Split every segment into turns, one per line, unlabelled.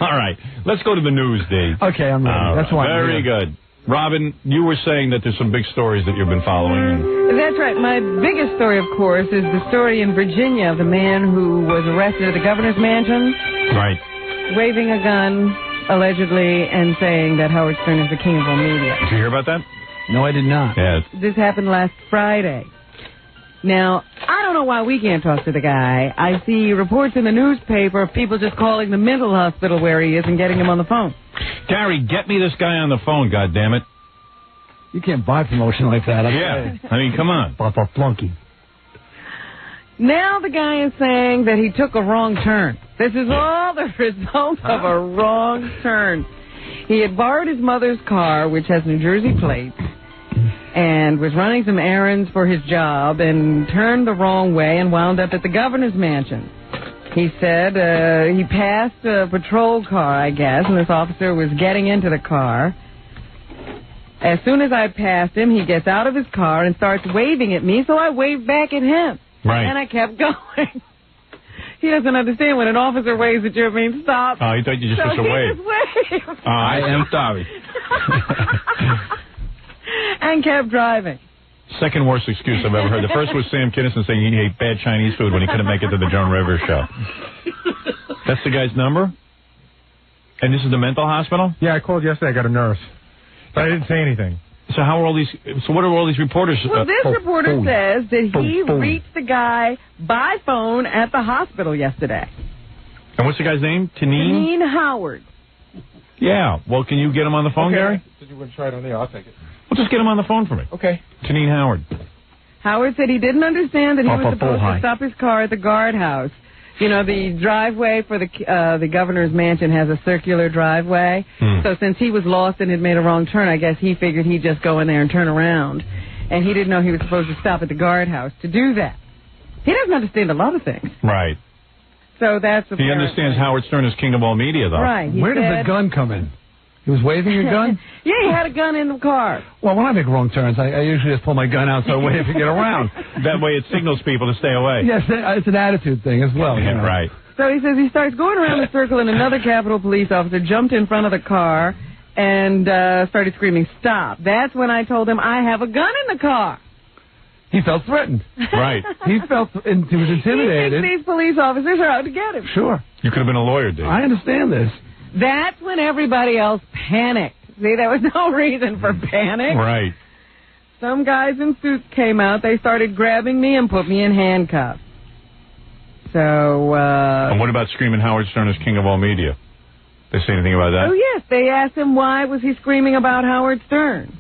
All right. Let's go to the news, Dave.
Okay, I'm ready. That's why.
Very good. Robin, you were saying that there's some big stories that you've been following.
That's right. My biggest story, of course, is the story in Virginia of the man who was arrested at the governor's mansion.
Right.
Waving a gun, allegedly, and saying that Howard Stern is the king of all media.
Did you hear about that?
No, I did not.
Yes.
This happened last Friday. Now, I don't know why we can't talk to the guy. I see reports in the newspaper of people just calling the mental hospital where he is and getting him on the phone.
Gary, get me this guy on the phone, goddammit.
You can't buy promotion like that.
Yeah. I mean, come on.
Papa Flunky.
Now the guy is saying that he took a wrong turn. This is all the result of a wrong turn. He had borrowed his mother's car, which has New Jersey plates, and was running some errands for his job and turned the wrong way and wound up at the governor's mansion. He said he passed a patrol car, I guess, and this officer was getting into the car. As soon as I passed him, he gets out of his car and starts waving at me, so I waved back at him.
Right.
And I kept going. He doesn't understand when an officer waves at you, it means stop.
Oh, he thought you just supposed to wave.
Just waved.
I am sorry.
And kept driving.
Second worst excuse I've ever heard. The first was Sam Kinison saying he ate bad Chinese food when he couldn't make it to the Joan Rivers show. That's the guy's number? And this is the mental hospital?
Yeah, I called yesterday. I got a nurse. But I didn't say anything.
So how are all these? So what are all these reporters?
Well, this reporter says that he reached the guy by phone at the hospital yesterday.
And what's the guy's name? Taneen
Howard.
Yeah. Well, can you get him on the phone, Gary?
Did you want to try it on there? I'll take it.
Well, just get him on the phone for me.
Okay.
Taneen Howard.
Howard said he didn't understand that he was supposed to stop his car at the guardhouse. You know, the driveway for the governor's mansion has a circular driveway. So since he was lost and had made a wrong turn, I guess he figured he'd just go in there and turn around. And he didn't know he was supposed to stop at the guardhouse to do that. He doesn't understand a lot of things.
Right.
So that's
He understands Howard Stern is king of all media, though.
Right.
Where did the gun come in? He was waving a gun?
Yeah, he had a gun in the car.
Well, when I make wrong turns, I usually just pull my gun out so I wave to get around.
That way it signals people to stay away.
Yes, it's an attitude thing as well.
Yeah,
you know.
right.
So he says he starts going around the circle, and another Capitol police officer jumped in front of the car and started screaming, "Stop." That's when I told him, I have a gun in the car.
He felt threatened.
Right.
He was intimidated.
He thinks these police officers are out to get him.
Sure.
You could have been a lawyer, Dave.
I understand this.
That's when everybody else panicked. See, there was no reason for panic.
Right.
Some guys in suits came out. They started grabbing me and put me in handcuffs. So,
And what about screaming Howard Stern is king of all media? They say anything about that?
Oh, yes. They asked him why was he screaming about Howard Stern.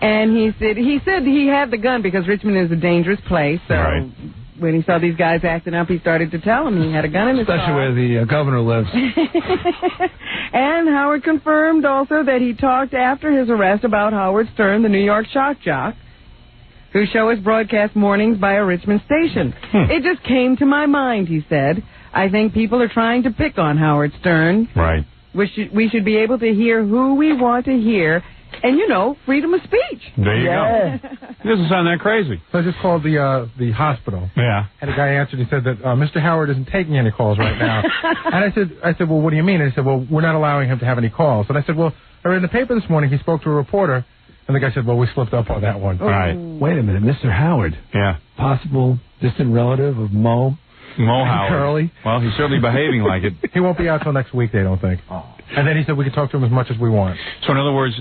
And he said he had the gun because Richmond is a dangerous place. So when he saw these guys acting up, he started to tell them he had a gun in his car.
Especially where the governor lives.
And Howard confirmed also that he talked after his arrest about Howard Stern, the New York shock jock, whose show is broadcast mornings by a Richmond station. It just came to my mind, he said. I think people are trying to pick on Howard Stern.
Right.
We should be able to hear who we want to hear. And, you know, freedom of speech.
There you go. It doesn't sound that crazy.
So I just called the hospital.
Yeah.
And the guy answered. He said that Mr. Howard isn't taking any calls right now. And I said, well, what do you mean? And he said, well, we're not allowing him to have any calls. And I said, well, I read in the paper this morning he spoke to a reporter. And the guy said, well, we slipped up on that one.
All right.
Wait a minute, Mr. Howard.
Yeah.
Possible distant relative of Mo
Howard.
Curly.
Well, he's certainly behaving like it.
He won't be out till next week, they don't think.
Oh.
And then he said we can talk to him as much as we want.
So in other words,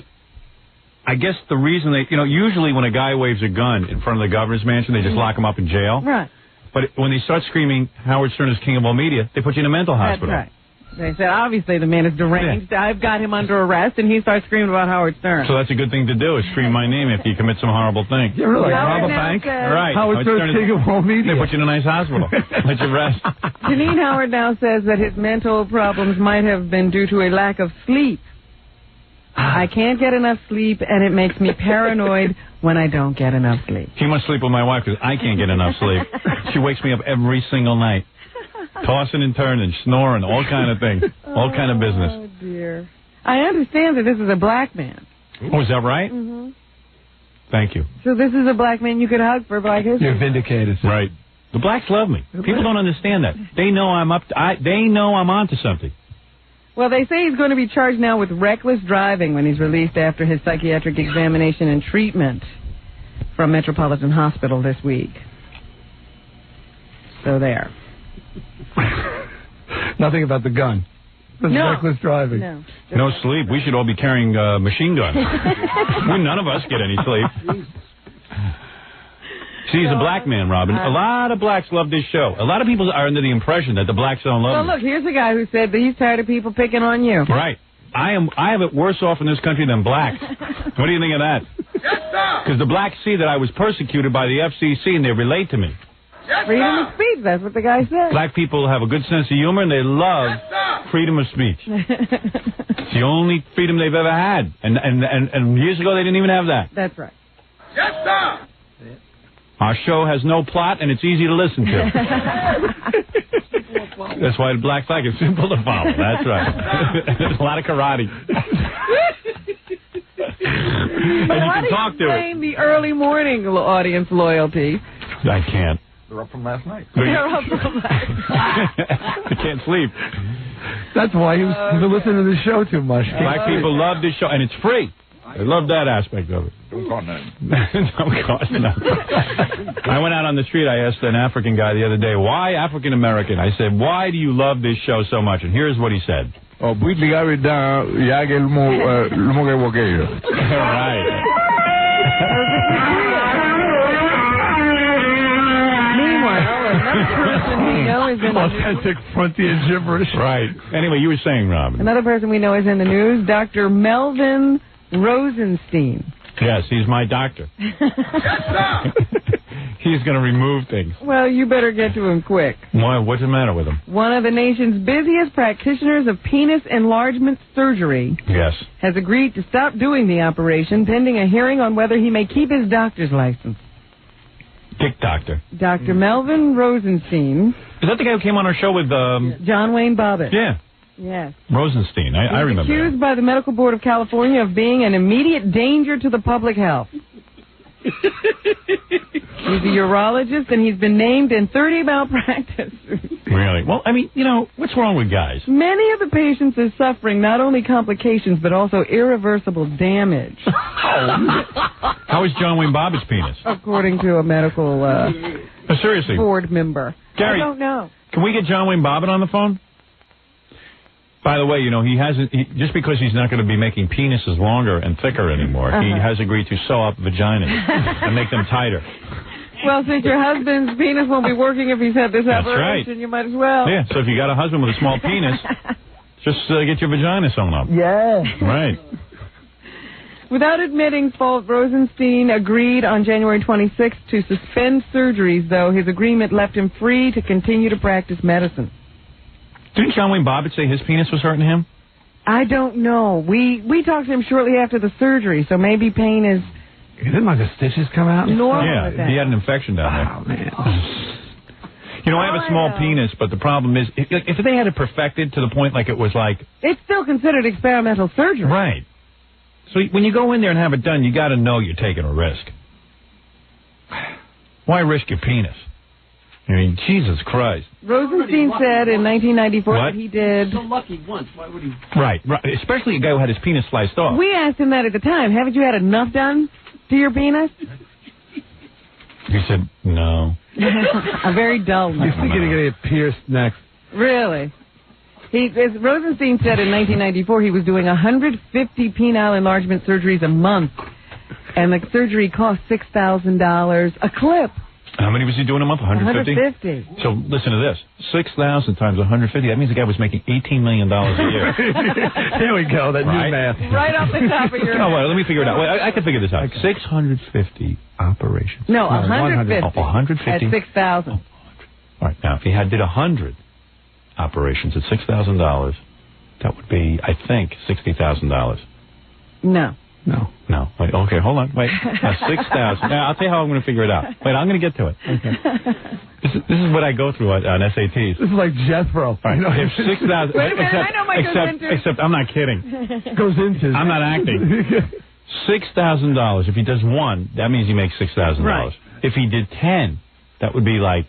I guess the reason usually when a guy waves a gun in front of the governor's mansion, they just lock him up in jail.
Right.
But when they start screaming, Howard Stern is king of all media, they put you in a mental hospital.
That's right. They said, obviously, the man is deranged. Yeah. I've got him under arrest, and he starts screaming about Howard Stern.
So that's a good thing to do, is scream my name if you commit some horrible thing.
Yeah, really? Rob a bank?
Right.
Howard Stern is king of all media.
They put you in a nice hospital. Let you rest.
Janine Howard now says that his mental problems might have been due to a lack of sleep. I can't get enough sleep, and it makes me paranoid when I don't get enough sleep.
He must sleep with my wife because I can't get enough sleep. She wakes me up every single night, tossing and turning, snoring, all kind of things, all kind of business.
Oh, dear. I understand that this is a black man.
Oh, is that right?
Mm-hmm.
Thank you.
So this is a black man you could hug for Black History.
You're vindicated.
Right. The blacks love me. People don't understand that. They know I'm they know I'm onto something.
Well, they say he's going to be charged now with reckless driving when he's released after his psychiatric examination and treatment from Metropolitan Hospital this week. So there.
Nothing about the gun. Just reckless driving.
No sleep. We should all be carrying machine guns. None of us get any sleep. See, he's a black man, Robin. A lot of blacks love this show. A lot of people are under the impression that the blacks don't love
Well, look, here's a guy who said that he's tired of people picking on you.
Right. I have it worse off in this country than blacks. What do you think of that? Because the blacks see that I was persecuted by the FCC and they relate to me.
Freedom of speech, that's what the guy said.
Black people have a good sense of humor and they love freedom of speech. It's the only freedom they've ever had. And years ago they didn't even have that.
That's right.
Yes, sir!
Our show has no plot, and it's easy to listen to. That's why the black flag is simple to follow. That's right. There's a lot of karate. And you can talk to it.
The early morning audience loyalty.
I can't.
They're up from last night.
They're up from last night.
I can't sleep.
That's why you've been listening to the show too much.
Black people love this show, and it's free. I love that aspect of it.
Don't cost nothing.
Don't cost nothing. I went out on the street. I asked an African guy the other day, why African American? I said, why do you love this show so much? And here's what he said.
Oh, we got it down. Yeah, I get more
Right.
Meanwhile, another person we know is in the
authentic frontier gibberish.
Right. Anyway, you were saying, Robin.
Another person we know is in the news, Dr. Melvin Rosenstein.
Yes, he's my doctor. He's going to remove things.
Well, you better get to him quick.
Why? What's the matter with him?
One of the nation's busiest practitioners of penis enlargement surgery has agreed to stop doing the operation pending a hearing on whether he may keep his doctor's license.
Dick Doctor.
Dr. Melvin Rosenstein.
Is that the guy who came on our show with...
John Wayne Bobbitt.
Yeah.
Yes.
Rosenstein. I remember
He's accused by the Medical Board of California of being an immediate danger to the public health. He's a urologist, and he's been named in 30 malpractice suits.
Really? Well, I mean, you know, what's wrong with guys?
Many of the patients are suffering not only complications, but also irreversible damage.
How is John Wayne Bobbitt's penis?
According to a medical
seriously,
board member.
Gary,
I don't know.
Can we get John Wayne Bobbitt on the phone? By the way, you know, just because he's not going to be making penises longer and thicker anymore, he has agreed to sew up vaginas and make them tighter.
Well, since your husband's penis won't be working if he's had this operation, you might as well.
Yeah, so if you got a husband with a small penis, just get your vagina sewn up.
Yeah.
Right.
Without admitting fault, Rosenstein agreed on January 26th to suspend surgeries, though his agreement left him free to continue to practice medicine.
Didn't John Wayne Bobbitt say his penis was hurting him?
I don't know. We talked to him shortly after the surgery, so maybe pain is...
Didn't like the stitches come out?
Normal.
Yeah, he had an infection down there.
Oh, man.
You know, I have a small penis, but the problem is, if they had it perfected to the point like it was like...
It's still considered experimental surgery.
Right. So when you go in there and have it done, you got to know you're taking a risk. Why risk your penis? I mean, Jesus Christ.
Rosenstein said in 1994 that he did...
So lucky once. Why would he...
Right. Especially a guy who had his penis sliced off.
We asked him that at the time. Haven't you had enough done to your penis?
He said, no.
A very dull no.
He's thinking of getting it pierced next.
Really? As Rosenstein said in 1994, he was doing 150 penile enlargement surgeries a month, and the surgery cost $6,000 a clip.
How many was he doing a month? 150?
150.
So listen to this. 6,000 times 150. That means the guy was making $18 million a year.
There we go. That new math.
Right off the top of your head.
Oh, well, let me figure it out. Wait, I can figure this out. 650 operations.
No, 150.
150.
At 6,000.
All right. Now, if he did 100 operations at $6,000, that would be, I think, $60,000.
No.
Wait, okay, hold on. Wait. Now, 6,000. Now, I'll tell you how I'm going to figure it out. Wait, I'm going to get to it. Okay. This is what I go through on SATs.
This is like Jethro.
All right. If 6,000.
Wait a minute, I know my
except I'm not kidding.
Goes into.
I'm not acting. $6,000. If he does one, that means he makes $6,000.
Right.
If he did 10, that would be like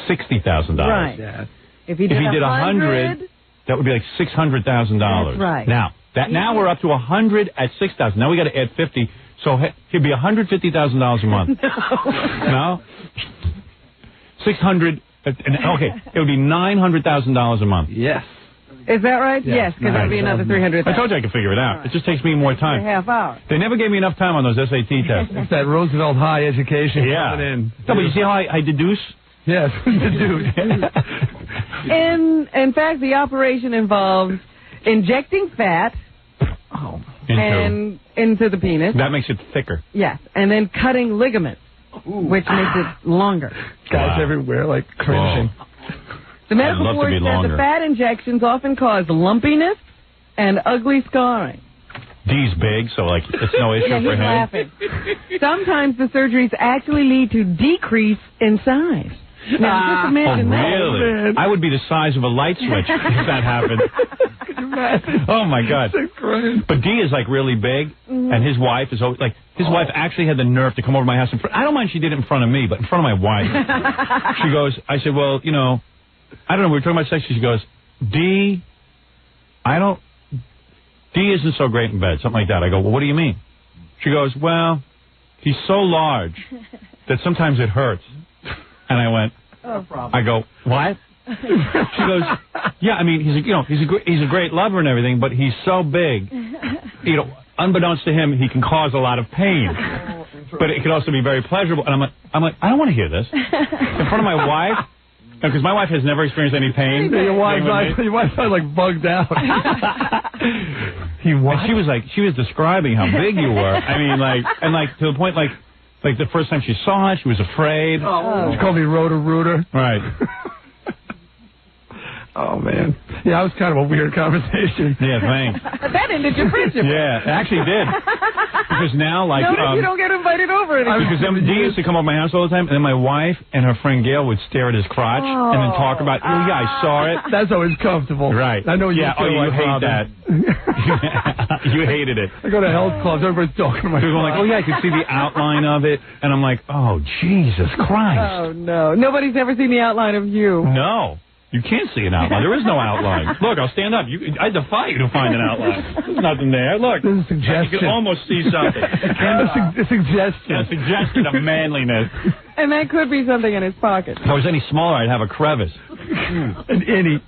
$60,000.
Right.
Yeah.
If he did
100, that would be like $600,000.
That's right.
Now we're up to 100 at 6,000. Now we got to add 50. So he'd be $150,000 a month. No. 600. Okay, it would be $900,000 a month.
Yes.
Is that right? Yes, because that would be another 300,000.
I told you I could figure it out. It just takes me more time.
A half hour.
They never gave me enough time on those SAT tests.
It's that Roosevelt High education coming in.
No, but you see how I deduce?
Yes, deduce.
In fact, the operation involves injecting fat into the penis.
That makes it thicker.
Yes, and then cutting ligaments, which makes it longer.
Guys everywhere, like cringing.
The medical board says the fat injections often cause lumpiness and ugly scarring.
D's big, so like it's no issue
Yeah,
for
he's
him.
laughing. Sometimes the surgeries actually lead to decrease in size. Now, just imagine that.
Really? I would be the size of a light switch if that happened. Oh my God! But D is like really big, and his wife is always, like his wife actually had the nerve to come over to my house. I don't mind she did it in front of me, but in front of my wife. She goes, I said, well, you know, I don't know. We were talking about sex. She goes, D isn't so great in bed, something like that. I go, well, what do you mean? She goes, well, he's so large that sometimes it hurts. And I went, I go, what? She goes, yeah, I mean, he's a great lover and everything, but he's so big, you know, unbeknownst to him, he can cause a lot of pain. But it can also be very pleasurable. And I'm like, I don't want to hear this in front of my wife. Because my wife has never experienced any pain.
Your wife's like bugged out.
She was describing how big you were. I mean, like to the point, like the first time she saw it, she was afraid.
She called me Roto-Rooter.
Right.
Oh, man. Yeah, it was kind of a weird conversation.
Yeah, thanks.
That ended your friendship.
Yeah, it actually did. Because now, like...
Notice you don't get invited over anymore.
Because D used to come over my house all the time, and then my wife and her friend Gail would stare at his crotch and then talk about, oh, yeah, I saw it.
That's always comfortable.
Right.
I know you
you hate that. You hated it.
I go to health clubs, everybody's talking to my
People are like, oh, yeah, I could see the outline of it. And I'm like, oh, Jesus Christ.
Oh, no. Nobody's ever seen the outline of you.
No. You can't see an outline. There is no outline. Look, I'll stand up. I defy you to find an outline. There's nothing there. Look.
There's a suggestion.
You can almost see something.
A suggestion.
A suggestion of manliness.
And that could be something in his pocket.
If I was any smaller, I'd have a crevice.
An innie.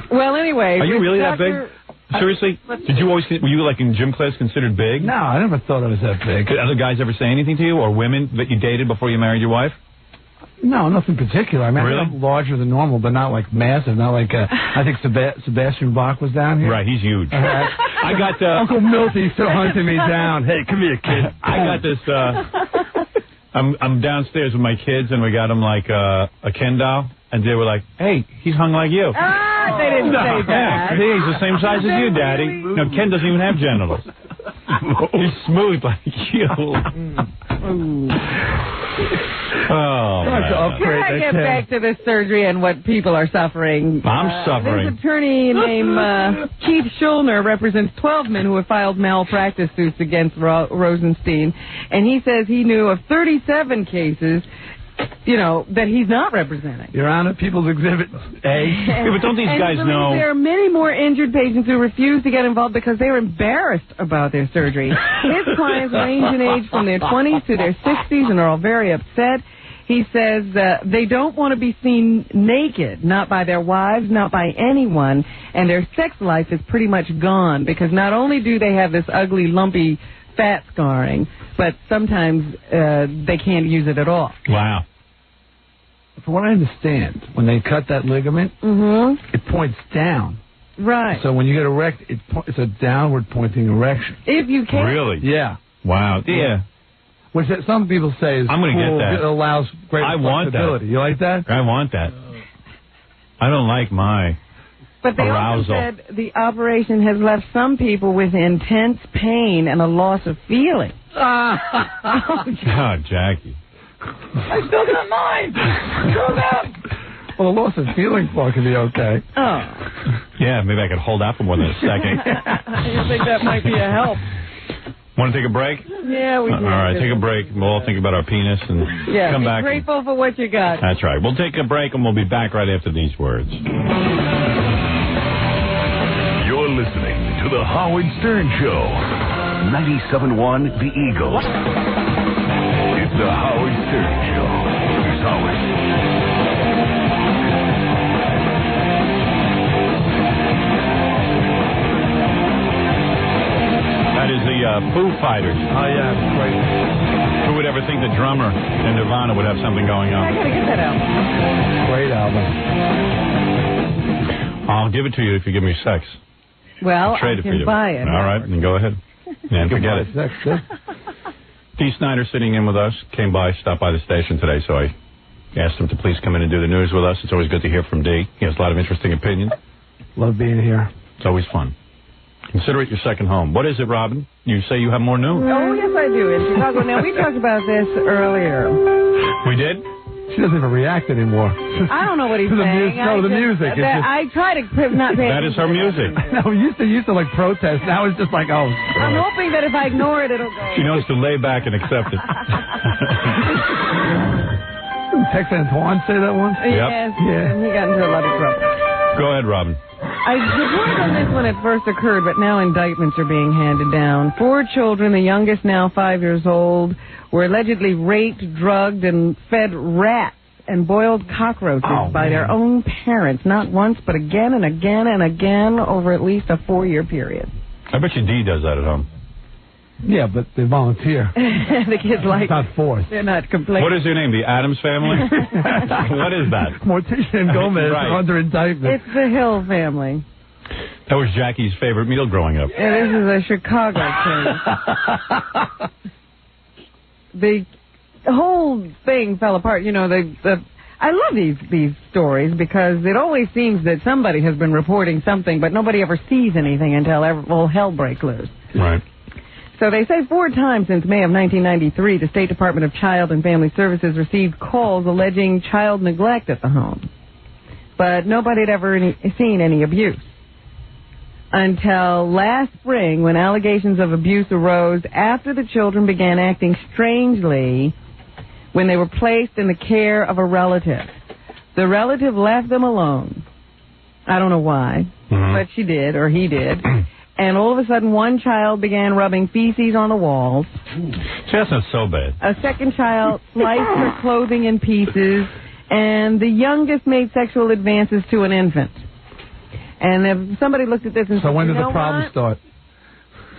Well, anyway.
Are you really that big? Seriously? Were you like in gym class considered big?
No, I never thought I was that big.
Did other guys ever say anything to you, or women that you dated before you married your wife?
No, nothing particular. I mean,
really?
I'm larger than normal, but not like massive. Not like I think Sebastian Bach was down here.
Right, he's huge. I got
Uncle Milty's still hunting me down. Hey, come here, kid.
I got this. I'm downstairs with my kids, and we got them like a Ken doll, and they were like, "Hey, he's hung like you."
They didn't say that.
Yeah, he's the same size as you, Daddy. No, Ken doesn't even have genitals. He's smooth like you. Oh,
Can I get back to this surgery and what people are suffering?
I'm suffering.
This attorney named Keith Schulner represents 12 men who have filed malpractice suits against Rosenstein, and he says he knew of 37 cases, you know, that he's not representing.
Your Honor, People's Exhibit A.
Yeah, but don't these guys know?
There are many more injured patients who refuse to get involved because they're embarrassed about their surgery. His clients range in age from their 20s to their 60s and are all very upset. He says they don't want to be seen naked, not by their wives, not by anyone, and their sex life is pretty much gone because not only do they have this ugly, lumpy fat scarring, but sometimes they can't use it at all.
Wow.
From what I understand, when they cut that ligament, it points down.
Right.
So when you get erect, it's a downward pointing erection.
If you can.
Really?
Yeah.
Wow. Yeah.
Which some people say is
I'm gonna
cool.
get that.
It allows great flexibility.
That.
You like that?
I want that. I don't like my
But they
arousal.
also said the operation has left some people with intense pain and a loss of feeling.
Oh, Jackie.
I still got mine. Go down. Well, the loss of feeling part can be okay.
Oh.
Yeah, maybe I could hold out for more than a second.
I think that might be a help.
Want to take a break?
Yeah, we do.
All right, take a break. We'll all think about our penis and come back.
Be grateful for what you got.
That's right. We'll take a break, and we'll be back right after these words.
You're listening to The Howard Stern Show. 97.1 The Eagle. It's The Howard Stern Show. Here's Howard.
That is the Foo Fighters.
Oh, yeah, it's great.
Who would ever think the drummer in Nirvana would have something going on?
I gotta get that album.
Great album.
I'll give it to you if you give me sex.
Well,
I'll trade
I
it for
can
you.
buy it.
All right, then go ahead. And forget it.
That's good.
Dee Snider sitting in with us, came by, stopped by the station today, so I asked him to please come in and do the news with us. It's always good to hear from Dee. He has a lot of interesting opinions.
Love being here.
It's always fun. Consider it your second home. What is it, Robin? You say you have more news.
Oh, yes, I do. In Chicago. Now, we talked about this earlier.
We did?
She doesn't even react anymore.
I don't know what he's saying.
The music.
I try to not pay
That is her music.
No, we used to like protest. Now it's just like, oh.
I'm hoping that if I ignore it, it'll go.
She knows to lay back and accept it.
Tex Antoine say that once?
Yes.
Yeah.
And he got into a lot of trouble.
Go ahead, Robin.
I reported on this when it first occurred, but now indictments are being handed down. 4 children, the youngest now 5 years old, were allegedly raped, drugged, and fed rats and boiled cockroaches by their own parents, not once, but again and again and again over at least a 4-year period.
I bet you Dee does that at home.
Yeah, but they volunteer.
The kids like
it's not forced.
They're not complaining.
What is your name? The Addams Family? What is that?
Morticia and Gomez are under indictment.
It's the Hill family.
That was Jackie's favorite meal growing up.
Yeah, this is a Chicago thing. The whole thing fell apart. You know, I love these stories because it always seems that somebody has been reporting something, but nobody ever sees anything until all hell breaks loose.
Right.
So they say 4 times since May of 1993, the State Department of Child and Family Services received calls alleging child neglect at the home. But nobody had ever seen any abuse. Until last spring, when allegations of abuse arose after the children began acting strangely when they were placed in the care of a relative. The relative left them alone. I don't know why, but she did, or he did. And all of a sudden, one child began rubbing feces on the walls.
See, that's not so bad.
A second child sliced her clothing in pieces, and the youngest made sexual advances to an infant. And if somebody looked at this and said,
so when did
you know
the problem
what?
start?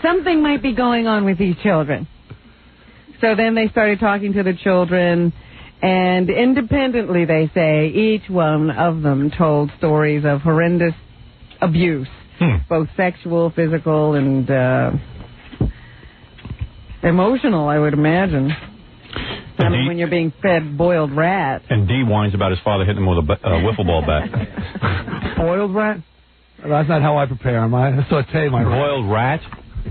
Something might be going on with these children. So then they started talking to the children, and independently, they say, each one of them told stories of horrendous abuse. Both sexual, physical, and emotional, I would imagine. I mean, when you're being fed boiled rat.
And Dee whines about his father hitting him with a wiffle ball bat.
Boiled rat? That's not how I prepare them. I saute my
boiled rat?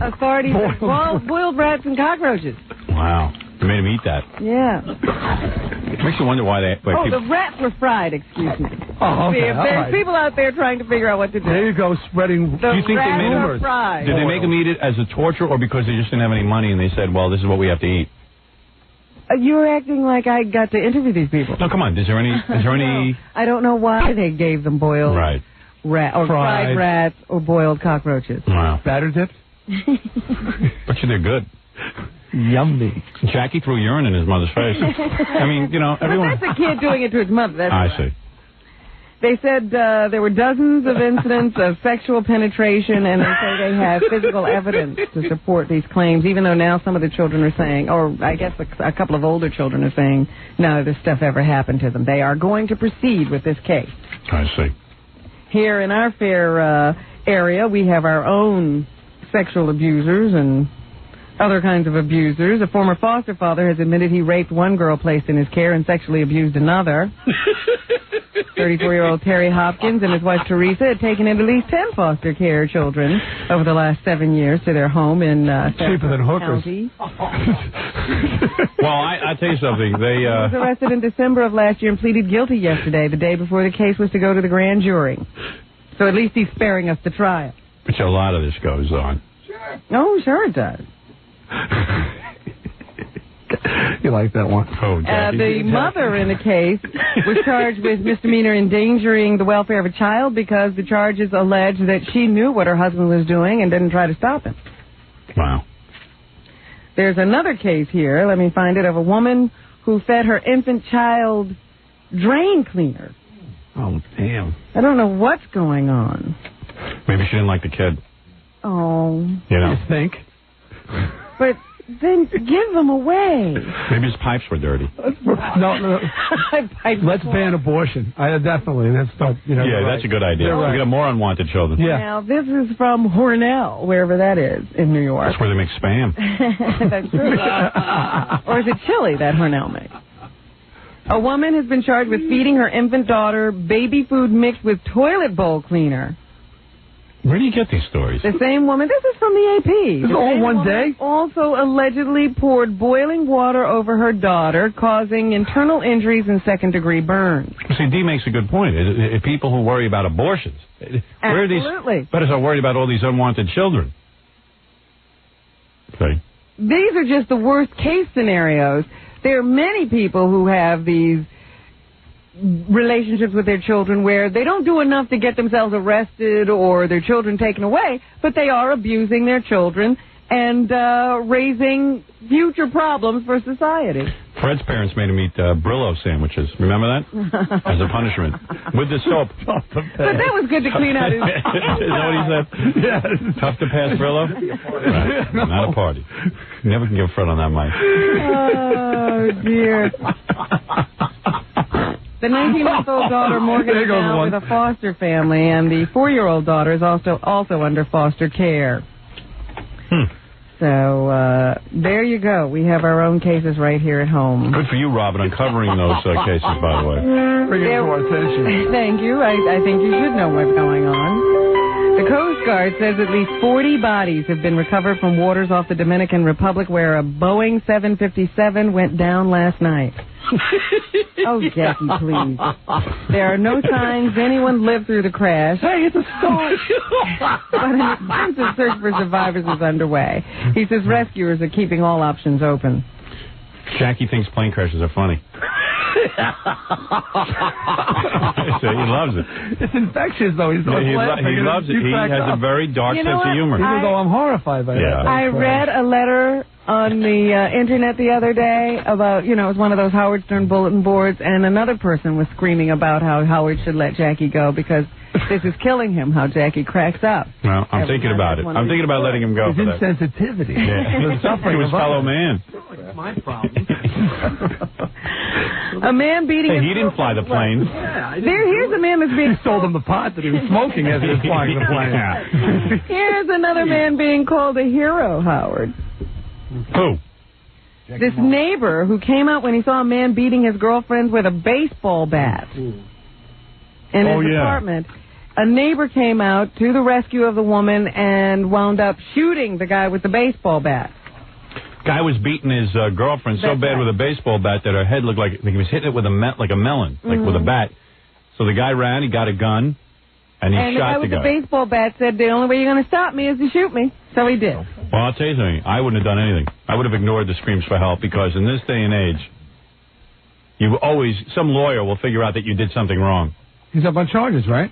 Authorities boiled rats and cockroaches.
Wow. They made him eat that.
Yeah.
Makes you wonder why they...
the rats were fried, excuse me.
Oh, okay.
See, if there's people out there trying to figure out what to do.
There you go, spreading...
The
you think
rats
they made
were
him
fried.
Did they make him eat it as a torture or because they just didn't have any money and they said, well, this is what we have to eat?
You were acting like I got to interview these people.
No, come on. Is there any...
No, I don't know why they gave them boiled fried rats or boiled cockroaches.
Wow.
Batter dipped?
Bet you they're good.
Yummy.
Jackie threw urine in his mother's face. I mean, you know, everyone...
Well, that's a kid doing it to his mother.
I see.
They said there were dozens of incidents of sexual penetration, and they say they have physical evidence to support these claims, even though now some of the children are saying, or I guess a couple of older children are saying, none of this stuff ever happened to them. They are going to proceed with this case.
I see.
Here in our fair area, we have our own sexual abusers and other kinds of abusers. A former foster father has admitted he raped one girl placed in his care and sexually abused another. 34-year-old Terry Hopkins and his wife Teresa had taken in at least 10 foster care children over the last 7 years to their home in
cheaper than hookers.
County.
Well, I tell you something. They
He was arrested in December of last year and pleaded guilty yesterday, the day before the case was to go to the grand jury. So at least he's sparing us the trial.
But a lot of this goes on.
Oh, sure it does.
You like that one?
Oh,
the mother in the case was charged with misdemeanor endangering the welfare of a child because the charges allege that she knew what her husband was doing and didn't try to stop him.
Wow.
There's another case here, let me find it, of a woman who fed her infant child drain cleaner.
Oh, damn.
I don't know what's going on.
Maybe she didn't like the kid.
Oh.
You know?
You think?
But then give them away.
Maybe his pipes were dirty.
No. Let's ban abortion. Definitely. That's not,
Yeah, that's a good idea.
Right.
We got more unwanted children.
Yeah.
Now, this is from Hornell, wherever that is, in New York.
That's where they make spam.
That's true. Or is it chili that Hornell makes? A woman has been charged with feeding her infant daughter baby food mixed with toilet bowl cleaner.
Where do you get these stories?
The same woman, this is from the AP.
This is all one day?
Also allegedly poured boiling water over her daughter, causing internal injuries and second-degree burns.
See, Dee makes a good point. People who worry about abortions. Where are
Absolutely.
But are worried about all these unwanted children. Okay.
These are just the worst-case scenarios. There are many people who have these relationships with their children where they don't do enough to get themselves arrested or their children taken away, but they are abusing their children and raising future problems for society.
Fred's parents made him eat Brillo sandwiches. Remember that? As a punishment. With the soap.
But that was good to clean out his...
Is that what he said?
Yeah.
Tough to pass Brillo? Right. Not a party. You never can give Fred on that mic.
Oh, dear. The 19-month-old daughter, Morgan, is now with a foster family, and the 4-year-old daughter is also under foster care. So, there you go. We have our own cases right here at home.
Good for you, Robin, uncovering those cases, by the way.
Bring it to our attention.
Thank you. I think you should know what's going on. The Coast Guard says at least 40 bodies have been recovered from waters off the Dominican Republic where a Boeing 757 went down last night. Oh, Jackie, please. There are no signs anyone lived through the crash.
Hey, it's a start.
But an extensive search for survivors is underway. He says rescuers are keeping all options open.
Jackie thinks plane crashes are funny. So he loves it.
It's infectious, though. He
loves it. He has a very dark sense of humor.
Even though I'm horrified by that.
I read a letter on the internet the other day about, it was one of those Howard Stern bulletin boards, and another person was screaming about how Howard should let Jackie go because this is killing him, how Jackie cracks up.
Well, I'm thinking about it. I'm thinking about letting him go for that.
His insensitivity.
Yeah. To his fellow man.
That's my problem.
A man beating
he didn't fly the plane.
Here's a man that's being...
He sold him the pot that he was smoking as he was flying the plane.
Here's another man being called a hero, Howard.
Who?
This neighbor who came out when he saw a man beating his girlfriend with a baseball bat in his apartment. A neighbor came out to the rescue of the woman and wound up shooting the guy with the baseball bat.
Guy was beating his girlfriend so bad with a baseball bat that her head looked like he was hitting it with like a melon, like with a bat. So the guy ran, he got a gun, and he shot the guy.
And the guy with the baseball bat said, the only way you're going to stop me is to shoot me. So he did.
Well, I'll tell you something. I wouldn't have done anything. I would have ignored the screams for help because in this day and age, some lawyer will figure out that you did something wrong.
He's up on charges, right?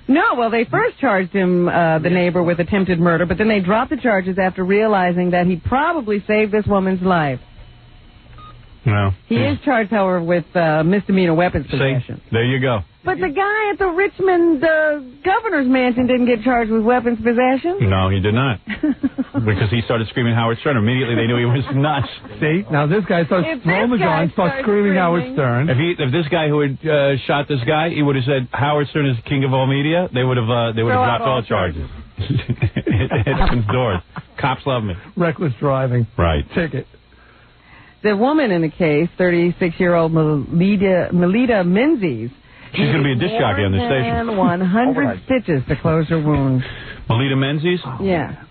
No, well, they first charged him, the neighbor, with attempted murder, but then they dropped the charges after realizing that he probably saved this woman's life.
No.
He is charged, however, with misdemeanor weapons possession.
See? There you go.
But the guy at the Richmond governor's mansion didn't get charged with weapons possession.
No, he did not. Because he started screaming Howard Stern. Immediately they knew he was nuts.
See? Now this guy starts throwing the gun, starts screaming Howard Stern.
If this guy who had shot this guy, he would have said Howard Stern is king of all media, they would have dropped all charges. It opens doors. Cops love me.
Reckless driving.
Right.
Ticket.
The woman in the case, 36-year-old Melita Menzies,
she's going to be a disc jockey on the station.
100 stitches to close her wound.
Melita Menzies?
Yeah.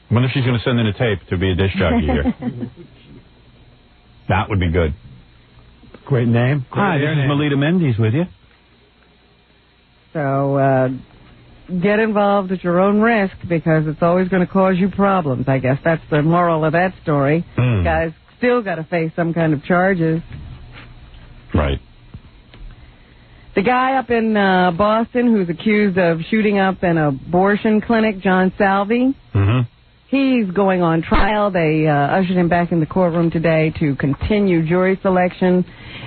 I wonder if she's going to send in a tape to be a disc jockey here. That would be good.
Great name.
Hi, this is Melita Menzies with you.
So, get involved at your own risk because it's always going to cause you problems. I guess that's the moral of that story. Guys still got to face some kind of charges.
Right.
The guy up in Boston who's accused of shooting up an abortion clinic, John Salvi, he's going on trial. They ushered him back in the courtroom today to continue jury selection,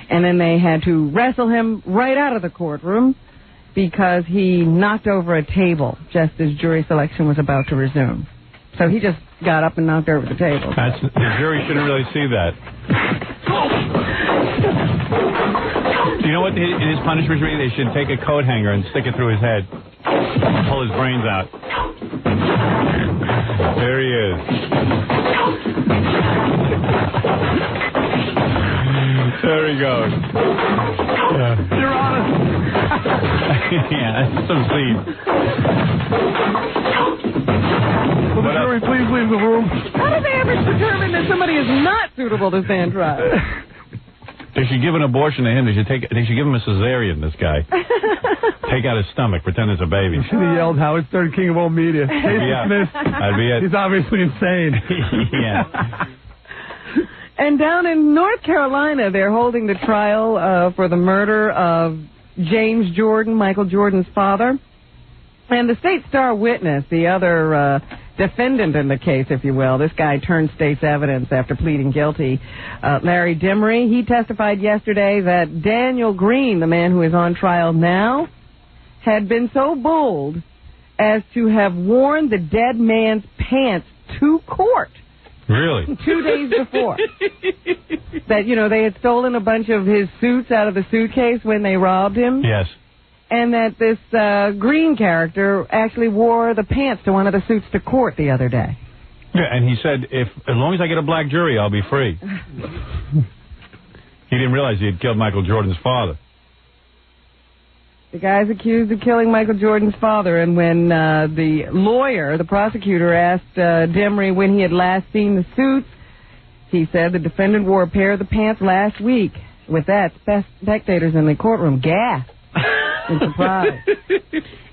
and then they had to wrestle him right out of the courtroom because he knocked over a table just as jury selection was about to resume. So he just got up and knocked over the table.
The jury shouldn't really see that. Do you know what his punishment should be? They should take a coat hanger and stick it through his head. Pull his brains out. There he is. There he goes.
Your Honor.
Yeah, that's some scene.
Will the jury please leave the room?
How do they ever determine that somebody is not suitable to stand trial?
They should give an abortion to him. They should give him a cesarean, this guy. Take out his stomach, pretend it's a baby.
Should have yelled, Howard Stern, king of all media. Case dismissed.
That'd be it.
He's obviously insane.
Yeah.
And down in North Carolina, they're holding the trial for the murder of James Jordan, Michael Jordan's father. And the state star witness, the other defendant in the case, if you will, this guy turned state's evidence after pleading guilty, Larry Demery, he testified yesterday that Daniel Green, the man who is on trial now, had been so bold as to have worn the dead man's pants to court.
Really?
2 days before. That, you know, they had stolen a bunch of his suits out of the suitcase when they robbed him.
Yes.
And that this Green character actually wore the pants to one of the suits to court the other day.
Yeah, and he said, as long as I get a black jury, I'll be free. He didn't realize he had killed Michael Jordan's father.
The guy's accused of killing Michael Jordan's father, and when the prosecutor, asked Demery when he had last seen the suits, he said the defendant wore a pair of the pants last week. With that, spectators in the courtroom gasped in surprise.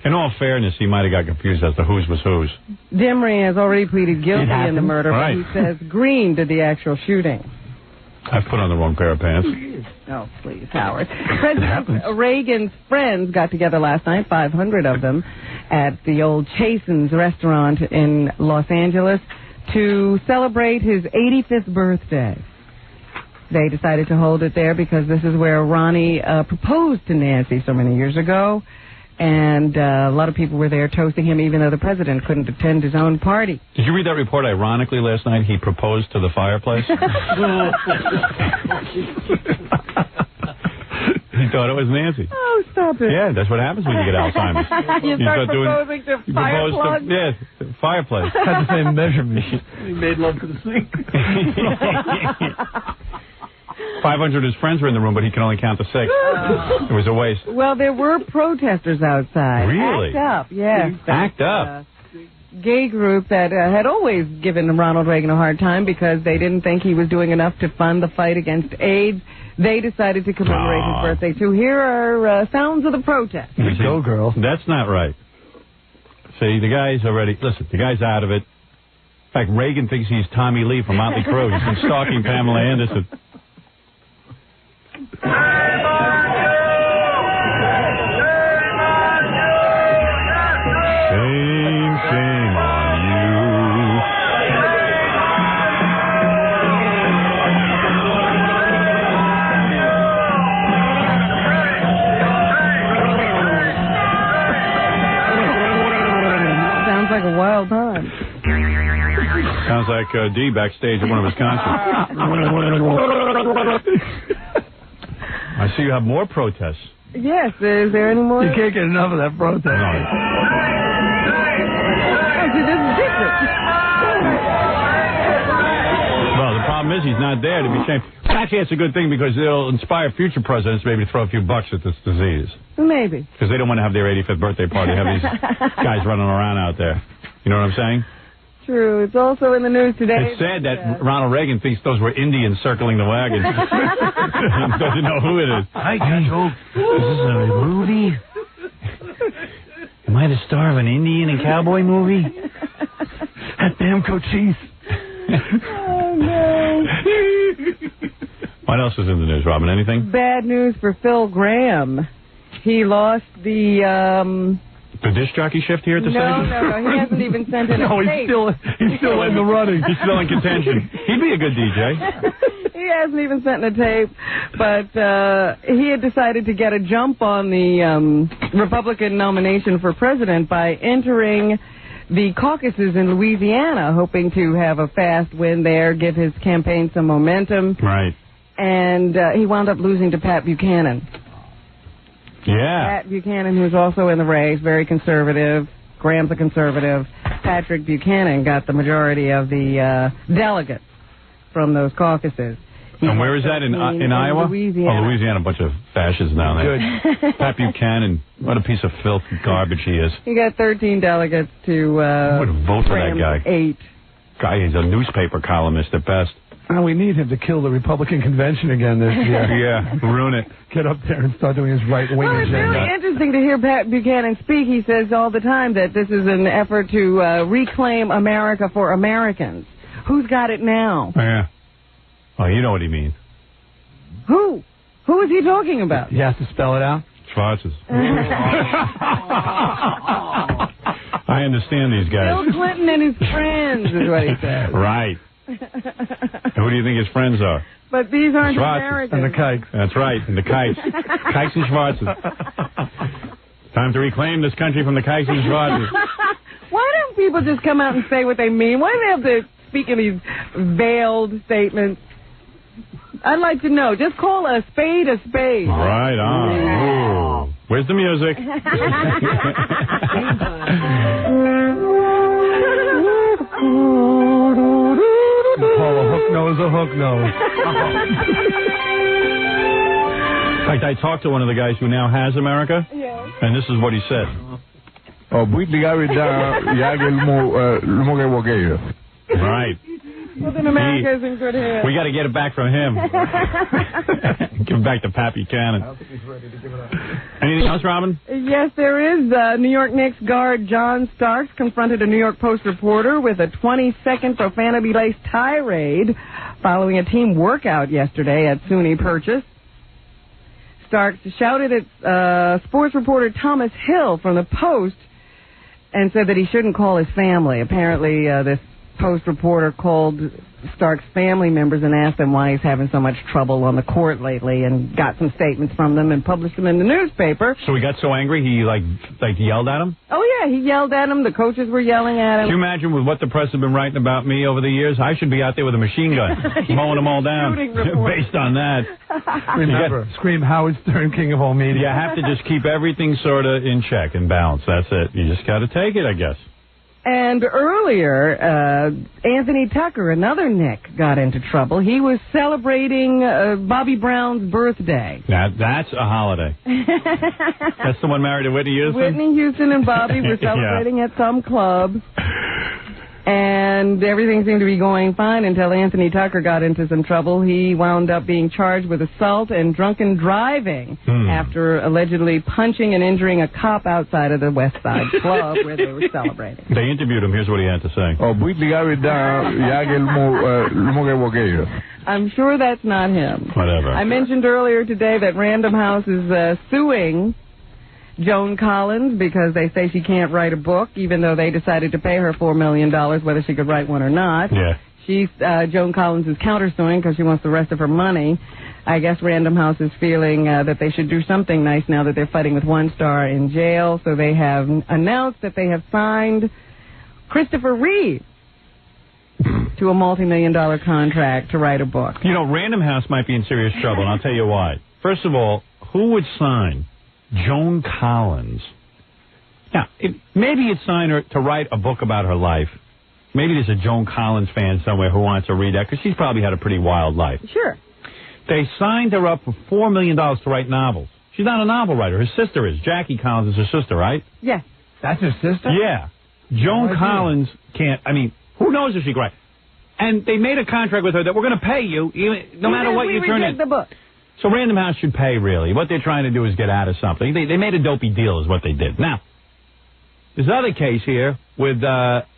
In all fairness, he might have got confused as to whose was whose.
Demery has already pleaded guilty in the murder,
right.
but he says Green did the actual shooting.
I put on the wrong pair of pants.
Oh, please, Howard. President Reagan's friends got together last night, 500 of them, at the old Chasen's restaurant in Los Angeles to celebrate his 85th birthday. They decided to hold it there because this is where Ronnie proposed to Nancy so many years ago, and a lot of people were there toasting him even though the president couldn't attend his own party.
Did you read that report? Ironically, last night he proposed to the fireplace. He thought it was Nancy.
Oh, stop it.
Yeah, that's what happens when you get Alzheimer's.
You start proposing to fire plugs?
Yes, fireplace.
Had the same measurement. He made love to the sink.
500 of his friends were in the room, but he can only count to 6. It was a waste.
Well, there were protesters outside.
Really?
Act Up, yes.
Act Up.
Gay group that had always given Ronald Reagan a hard time because they didn't think he was doing enough to fund the fight against AIDS. They decided to commemorate his birthday, too. Here are sounds of the protest.
Go, girl.
That's not right. See, the guy's already... Listen, the guy's out of it. In fact, Reagan thinks he's Tommy Lee from Motley Crue. He's been stalking Pamela Anderson. Shame on you.
Sounds like a wild time.
Sounds like D backstage at one of his concerts. I see you have more protests.
Yes, is there any more?
You can't get enough of that protest.
No.
This is different.
Well, the problem is he's not there to be shamed. Actually, it's a good thing because it'll inspire future presidents maybe to throw a few bucks at this disease.
Maybe.
Because they don't want to have their 85th birthday party, have these guys running around out there. You know what I'm saying?
True. It's also in the news today.
It's sad that Ronald Reagan thinks those were Indians circling the wagon. He doesn't know who it is.
Hi, Joe. This is a movie.
Am I the star of an Indian and cowboy movie?
That damn Cochise.
Oh, no.
What else is in the news, Robin? Anything?
Bad news for Phil Graham. He lost the
disc jockey shift here at the station?
No. He hasn't even sent in a tape.
He's still in the running.
He's still in contention. He'd be a good DJ.
He hasn't even sent in a tape, but he had decided to get a jump on the Republican nomination for president by entering the caucuses in Louisiana, hoping to have a fast win there, give his campaign some momentum.
Right.
And he wound up losing to Pat Buchanan.
Yeah.
Pat Buchanan, who's also in the race, very conservative. Graham's a conservative. Patrick Buchanan got the majority of the delegates from those caucuses.
And where is that, in Iowa?
Louisiana.
Oh, Louisiana, a bunch of fascists down there. Good. Pat Buchanan, what a piece of filth and garbage he is.
He got 13 delegates to
I would vote for that guy.
8.
Guy, he's a newspaper columnist at best.
Oh, we need him to kill the Republican convention again this year.
Yeah, ruin it.
Get up there and start doing his right-wing
Well, it's
agenda.
really interesting to hear Pat Buchanan speak. He says all the time that this is an effort to reclaim America for Americans. Who's got it now?
Yeah. Oh, you know what he means.
Who? Who is he talking about?
You have to spell it out?
Schwarzes. I understand these guys.
Bill Clinton and his friends is what he says.
Right. Who do you think his friends are?
But these aren't
Schwarzes.
Americans.
And the kikes.
That's right, and the kikes. Kikes and Schwarzes. Time to reclaim this country from the kikes and Schwarzes.
Why don't people just come out and say what they mean? Why do they have to speak in these veiled statements? I'd like to know. Just call a spade a spade.
Right on. Ooh. Where's the music?
Call a hook nose a hook nose.
In fact, I talked to one of the guys who now has America, and this is what he said. Right.
Well, then America's in good hands.
We got to get it back from him. Give it back to Pat Buchanan.
I don't think he's ready to give it up.
Anything else, Robin?
Yes, there is. New York Knicks guard John Starks confronted a New York Post reporter with a 20-second profanity-laced tirade following a team workout yesterday at SUNY Purchase. Starks shouted at sports reporter Thomas Hill from the Post and said that he shouldn't call his family. Apparently, this Post reporter called Stark's family members and asked them why he's having so much trouble on the court lately, and got some statements from them and published them in the newspaper.
So he got so angry he like yelled at him?
Oh yeah, he yelled at him. The coaches were yelling at him.
Can you imagine with what the press have been writing about me over the years? I should be out there with a machine gun, mowing them all down. Based on that.
Remember, scream Howard Stern, king of all media.
You have to just keep everything sort of in check and balance. That's it. You just got to take it, I guess.
And earlier, Anthony Tucker, another Nick, got into trouble. He was celebrating Bobby Brown's birthday.
That's a holiday. That's the one married to Whitney Houston?
Whitney Houston and Bobby were celebrating at some club. And everything seemed to be going fine until Anthony Tucker got into some trouble. He wound up being charged with assault and drunken driving after allegedly punching and injuring a cop outside of the West Side Club where they were celebrating.
They interviewed him. Here's what he had to say.
I'm sure that's not him.
Whatever.
I mentioned earlier today that Random House is suing Joan Collins because they say she can't write a book, even though they decided to pay her $4 million, whether she could write one or not.
Yeah.
Joan Collins is countersuing because she wants the rest of her money. I guess Random House is feeling that they should do something nice now that they're fighting with one star in jail. So they have announced that they have signed Christopher Reeve to a multi-million-dollar contract to write a book.
You know, Random House might be in serious trouble, and I'll tell you why. First of all, who would sign Joan Collins? Now, maybe you'd sign her to write a book about her life. Maybe there's a Joan Collins fan somewhere who wants to read that, because she's probably had a pretty wild life.
Sure.
They signed her up for $4 million to write novels. She's not a novel writer. Her sister is. Jackie Collins is her sister, right?
Yes.
That's her sister?
Yeah. Joan Collins can't, I mean, who knows if she can write. And they made a contract with her that we're going to pay you no matter what you turn in.
The book.
So Random House should pay, really. What they're trying to do is get out of something. They made a dopey deal is what they did. Now, this other case here with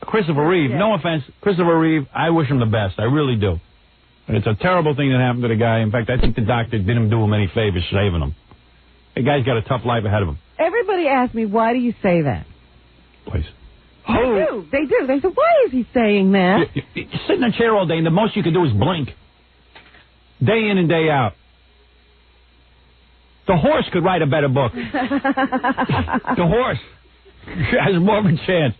Christopher Reeve.
Yeah.
No offense, Christopher Reeve, I wish him the best. I really do. And it's a terrible thing that happened to the guy. In fact, I think the doctor didn't do him any favors saving him. The guy's got a tough life ahead of him.
Everybody asks me, why do you say that?
Please.
They do. They say, why is he saying that?
You sit in a chair all day, and the most you can do is blink. Day in and day out. The horse could write a better book. The horse has more of a chance.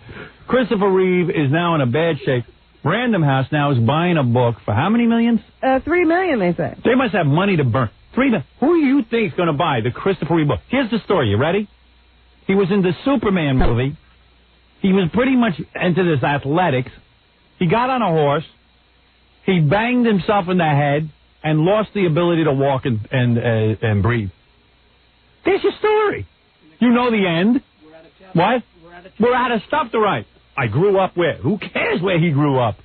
Christopher Reeve is now in a bad shape. Random House now is buying a book for how many millions?
$3 million, they say.
They must have money to burn. Who do you think is going to buy the Christopher Reeve book? Here's the story. You ready? He was in the Superman movie. He was pretty much into this athletics. He got on a horse. He banged himself in the head and lost the ability to walk and breathe. There's your story. You know the end. What? We're out of stuff to write. I grew up where? Who cares where he grew up?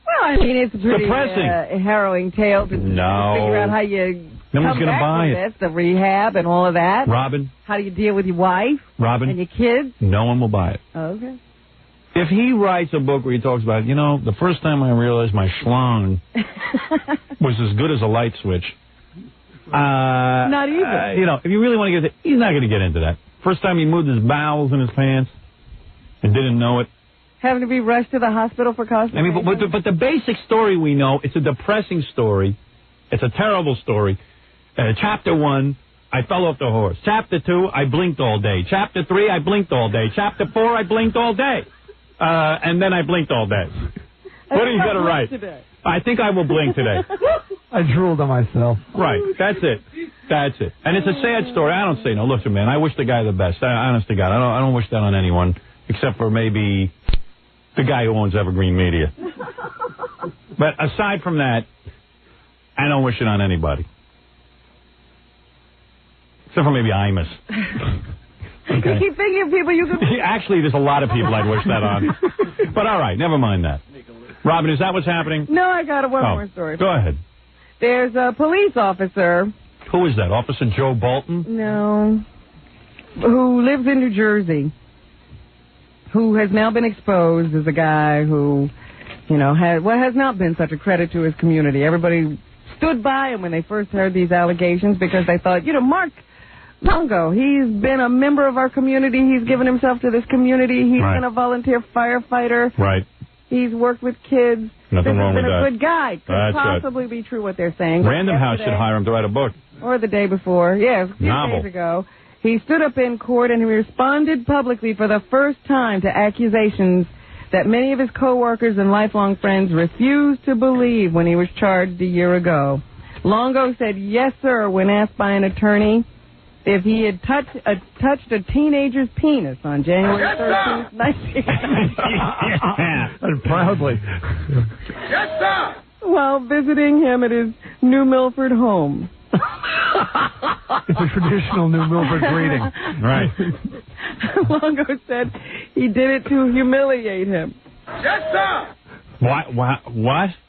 Well, I mean, it's a pretty
depressing.
Harrowing tale to figure out how you
no one's
come
gonna
back
buy
from
it.
this, the rehab and all of that.
Robin.
How do you deal with your wife?
Robin.
And your kids?
No one will buy it.
Okay.
If he writes a book where he talks about, the first time I realized my schlong was as good as a light switch.
Not even.
If you really want to get into it, he's not going to get into that. First time he moved his bowels in his pants and didn't know it.
Having to be rushed to the hospital for constipation?
I mean, but the basic story we know, it's a depressing story. It's a terrible story. Chapter 1, I fell off the horse. Chapter 2, I blinked all day. Chapter 3, I blinked all day. Chapter 4, I blinked all day. And then I blinked all day. What are you going to write?
Today.
I think I will blink today.
I drooled on myself.
Right. That's it. And it's a sad story. I don't say no. Listen, man, I wish the guy the best. Honest to God, I don't wish that on anyone except for maybe the guy who owns Evergreen Media. But aside from that, I don't wish it on anybody. Except for maybe Imus.
Okay. You keep thinking of people you could...
Actually, there's a lot of people I'd wish that on. But all right, never mind that. Robin, is that what's happening?
No, I got one more story.
Go ahead.
There's a police officer.
Who is that? Officer Joe Bolton?
No. Who lives in New Jersey. Who has now been exposed as a guy who, has not been such a credit to his community. Everybody stood by him when they first heard these allegations because they thought, Mark Longo, he's been a member of our community. He's given himself to this community. He's been a volunteer firefighter.
Right.
He's worked with kids.
Nothing wrong with that.
He's been a good guy. Could possibly be true what they're saying.
Random House should hire him to write a book.
Or the day before. Yeah, a few days ago. He stood up in court and he responded publicly for the first time to accusations that many of his coworkers and lifelong friends refused to believe when he was charged a year ago. Longo said yes, sir, when asked by an attorney if he had touched a teenager's penis on January 13th, 1990.
And proudly.
Yes, sir!
While visiting him at his New Milford home.
It's a traditional New Milford greeting.
Right.
Longo said he did it to humiliate him.
Yes, sir!
What?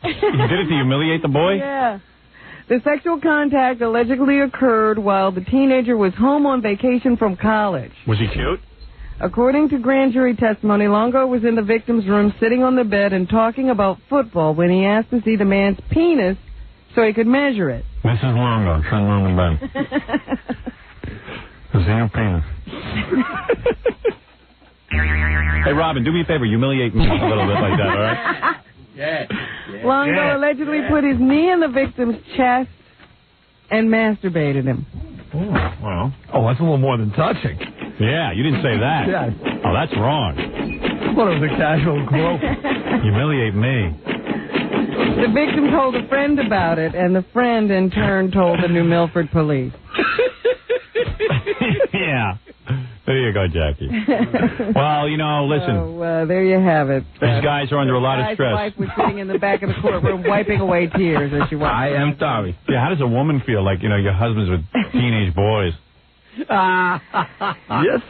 He did it to humiliate the boy?
Yeah. The sexual contact allegedly occurred while the teenager was home on vacation from college.
Was he cute?
According to grand jury testimony, Longo was in the victim's room sitting on the bed and talking about football when he asked to see the man's penis so he could measure it.
Mrs. Longo, sitting on the bed. Is he your penis? Hey, Robin, do me a favor. Humiliate me a little bit like that, all right?
Longo allegedly put his knee in the victim's chest and masturbated him.
Well.
Oh, that's a little more than touching.
Yeah, you didn't say that.
Yeah.
Oh, that's wrong.
I thought it was a casual grope.
Humiliate me.
The victim told a friend about it, and the friend in turn told the New Milford police.
Yeah. There you go, Jackie. Well, listen.
So, there you have it.
These guys are under a lot of stress.
His wife was sitting in the back of the courtroom wiping away tears as she watched.
I am sorry. Yeah, how does a woman feel like, your husband's with teenage boys?
Yes.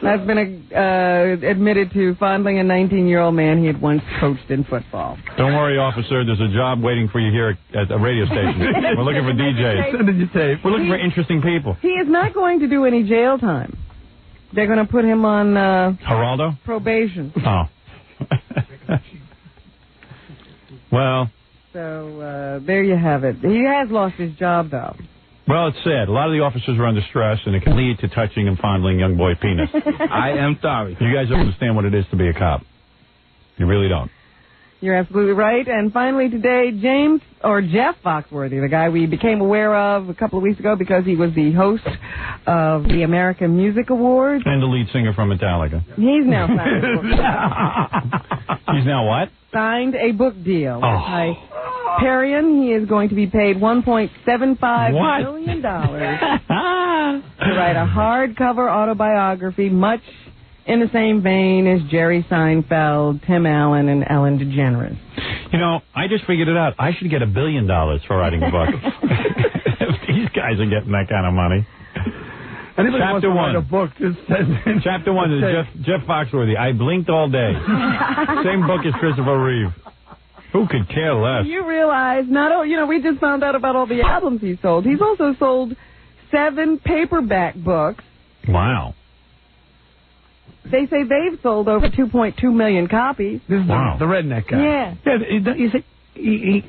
That's been admitted to fondling a 19-year-old man he had once coached in football.
Don't worry, officer. There's a job waiting for you here at the radio station. We're looking for DJs.
Send in your tape.
We're looking for interesting people.
He is not going to do any jail time. They're going to put him on
Geraldo?
probation.
Oh. Well.
So there you have it. He has lost his job, though.
Well, it's sad. A lot of the officers are under stress, and it can lead to touching and fondling young boy penis.
I am sorry.
You guys don't understand what it is to be a cop. You really don't.
You're absolutely right. And finally today, Jeff Foxworthy, the guy we became aware of a couple of weeks ago because he was the host of the American Music Awards.
And the lead singer from Metallica.
He's now signed a book deal.
He's now what?
Signed a book deal. Hyperion. He is going to be paid $1.75 million to write a hardcover autobiography, much in the same vein as Jerry Seinfeld, Tim Allen, and Ellen DeGeneres.
You know, I just figured it out. I should get $1 billion for writing a book. If these guys are getting that kind of money.
Anybody
Chapter
wants to write
1.
a book, just send in.
Chapter 1 is Jeff Foxworthy. I blinked all day. Same book as Christopher Reeve. Who could care less?
You realize, we just found out about all the albums he sold. He's also sold 7 paperback books.
Wow.
They say they've sold over 2.2 million copies.
This is the redneck guy.
Yeah.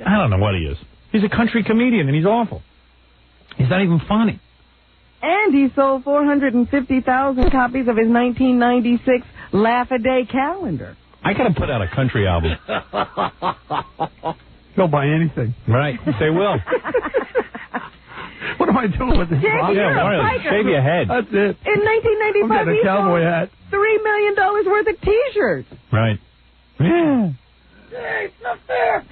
I don't know what he is. He's a country comedian, and he's awful. He's not even funny.
And he sold 450,000 copies of his 1996 Laugh-A-Day calendar.
I got to put out a country album.
They'll buy anything.
Right. They will.
What am I doing with this?
Shave your head.
That's it.
In 1995,
I'm getting a cowboy hat.
$3 million worth of T-shirts.
Right. Yeah.
Hey, it's not fair.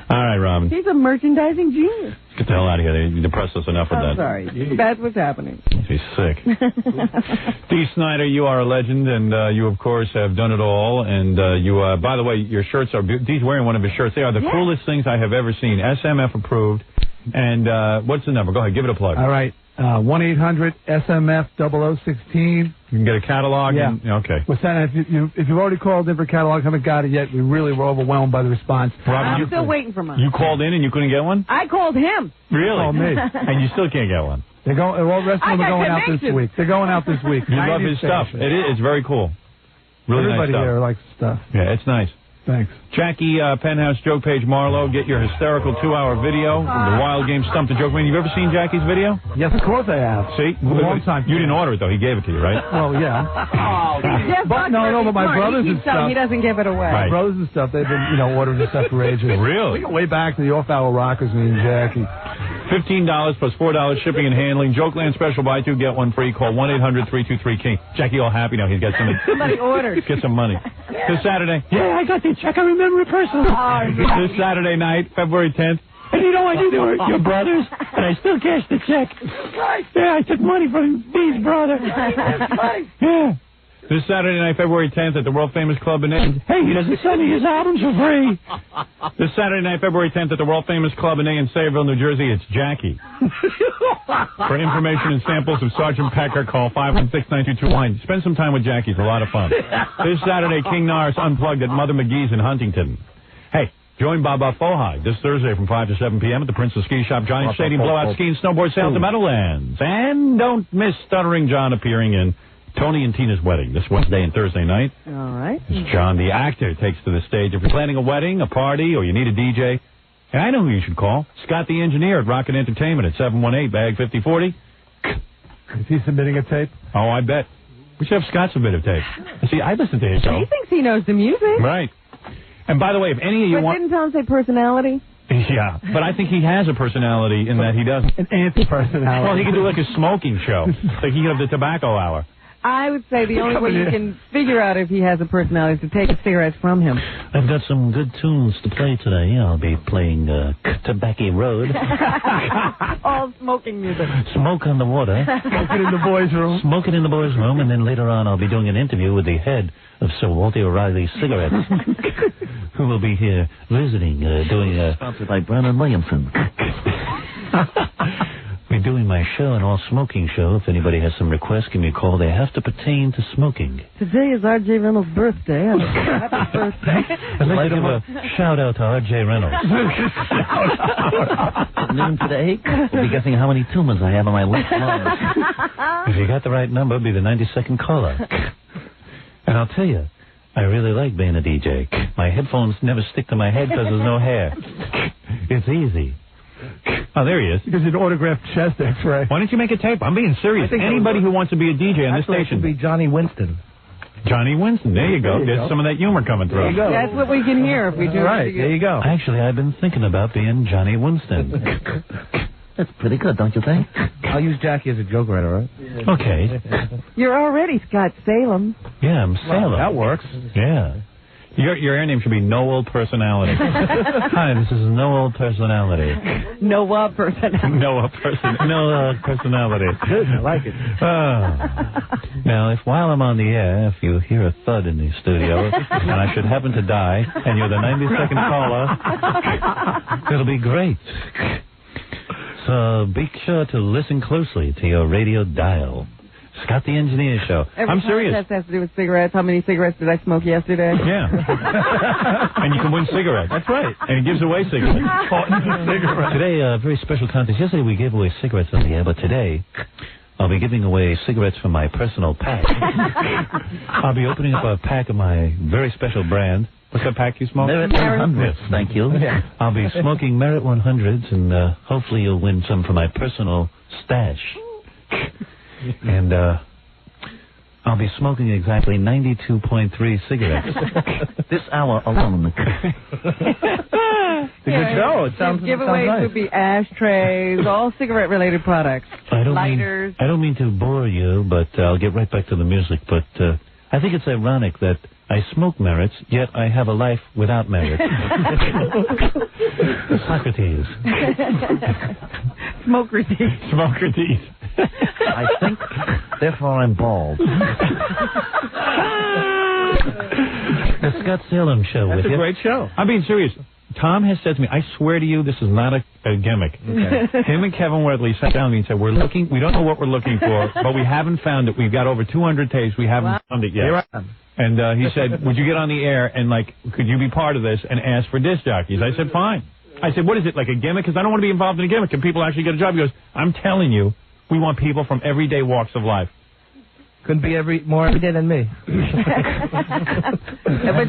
All right, Robin.
He's a merchandising genius.
Let's get the hell out of here. You depressed us enough with that.
I'm sorry. That's what's happening.
He's sick. Dee Snider, you are a legend, and you, of course, have done it all. And by the way, your shirts are beautiful. Dee's wearing one of his shirts. They are the coolest things I have ever seen. SMF approved. And what's the number? Go ahead, give it a plug.
All right. 1-800-SMF-0016.
You can get a catalog.
Yeah.
Okay.
We're sending, if you've already called in for a catalog, haven't got it yet, we really were overwhelmed by the response.
Robin,
I'm still waiting for mine.
You called in and you couldn't get one?
I called him.
Really?
Called me.
And you still can't get one?
They're going. All the rest of them are going out this week. They're going out this week.
You love his stuff. It's very cool. Really
Everybody
nice stuff.
here likes the stuff.
Yeah, it's nice.
Thanks.
Jackie, Penthouse, Joke Page, Marlowe, get your hysterical 2-hour video. The Wild Game Stump the Joke Man. You've ever seen Jackie's video?
Yes, of course I have.
See?
A long time.
You didn't order it, though. He gave it to you, right?
Well, yeah. But my brothers and stuff.
He doesn't give it away.
Right.
My brothers and stuff, they've been, ordering this stuff for ages.
Really?
We go way back to the off-hour rockers, me and Jackie.
$15 plus $4 shipping and handling. Jokeland special, buy 2, get 1 free. Call 1-800-323-KING. Jackie all happy now. He's got something.
Somebody ordered.
Get some money. This Saturday. Yeah, I got the check. I remember it personally. This Saturday night, February 10th. And you know what you do? Your brothers. And I still cash the check. Yeah, I took money from Dee's brother. Yeah. This Saturday night, February 10th, at the world-famous club in A. Hey, he doesn't send me his albums for free. This Saturday night, February 10th, at the world-famous club in A in Sayreville, New Jersey, it's Jackie. For information and samples of Sergeant Pecker, call 516-9221. Spend some time with Jackie. It's a lot of fun. This Saturday, King Norris Unplugged at Mother McGee's in Huntington. Hey, join Baba Fohai this Thursday from 5 to 7 p.m. at the Princess Ski Shop Giant Stadium Blowout Ski and Snowboard Sale at the Meadowlands. And don't miss Stuttering John appearing in Tony and Tina's wedding this Wednesday and Thursday night.
All right.
As John, the actor, takes to the stage. If you're planning a wedding, a party, or you need a DJ, and I know who you should call. Scott, the engineer at Rocket Entertainment at 718-BAG-5040.
Is he submitting a tape?
Oh, I bet. We should have Scott submit a tape. See, I listen to his show.
He thinks he knows the music.
Right. And by the way, if any of you want...
didn't Tom say personality?
Yeah, but I think he has a personality in that he doesn't.
An anti-personality.
Well, he can do like a smoking show. Like he can have the tobacco hour.
I would say the only way you can figure out if he has a personality is to take cigarettes from him.
I've got some good tunes to play today. I'll be playing Tobacco Road.
All smoking music.
Smoke on the Water.
Smoking in the boys' room.
Smoking in the boys' room, and then later on I'll be doing an interview with the head of Sir Walter O'Reilly Cigarettes, who will be here visiting, sponsored by Brown & Williamson.
We
be doing my show, an all-smoking show. If anybody has some requests, give me a call. They have to pertain to smoking.
Today is R.J. Reynolds' birthday. Happy birthday.
I'd like to give a shout-out to R.J. Reynolds. Noon today, we'll be guessing how many tumors I have on my left lung. If you got the right number, be the 92nd caller. And I'll tell you, I really like being a DJ. My headphones never stick to my head because there's no hair. It's easy. Oh, there he is.
Because an autographed chest X-ray.
Why don't you make a tape? I'm being serious. Anybody who wants to be a DJ on this station.
It should be Johnny Winston.
Johnny Winston. There you go. There's some of that humor coming through.
There you go.
That's what we can hear if we do.
Right. There you go.
Actually, I've been thinking about being Johnny Winston. That's pretty good, don't you think?
I'll use Jackie as a joke writer, right?
Okay.
You're already Scott Salem.
Yeah, I'm Salem.
That works.
Yeah.
Your air name should be No Old Personality.
Hi, this is No Old Personality.
Noah personality.
No Personality.
Good. I like it.
Now, if while I'm on the air, if you hear a thud in the studio, and I should happen to die, and you're the 92nd caller, it'll be great. So be sure to listen closely to your radio dial. Scott the Engineer Show.
I'm serious. That has to do with cigarettes. How many cigarettes did I smoke yesterday?
Yeah. And you can win cigarettes.
That's right.
And he gives away cigarettes.
Today, a very special contest. Yesterday we gave away cigarettes on the air, but today I'll be giving away cigarettes from my personal pack. I'll be opening up a pack of my very special brand. What's that pack you smoke? Merit 100s, thank you.
Yeah.
I'll be smoking Merit 100s, and hopefully you'll win some from my personal stash. And I'll be smoking exactly 92.3 cigarettes this hour alone.
It's a good show. It sounds
giveaways
nice.
would be ashtrays, all cigarette-related products. Lighters.
I don't mean to bore you, but I'll get right back to the music. But I think it's ironic that I smoke Merits, yet I have a life without Merits. Socrates.
Smokerties.
Smokerties.
I think, therefore I'm bald. The Scott Salem Show with you.
That's a great show.
I'm being serious. Tom has said to me, I swear to you, this is not a gimmick. Okay. Him and Kevin Wedley sat down with me and said, we don't know what we're looking for, but we haven't found it. We've got over 200 tapes. We haven't found it yet. And he said, would you get on the air and, could you be part of this and ask for disc jockeys? I said, fine. I said, what is it, like a gimmick? Because I don't want to be involved in a gimmick. Can people actually get a job? He goes, I'm telling you, we want people from everyday walks of life.
Couldn't be more every day than me.
But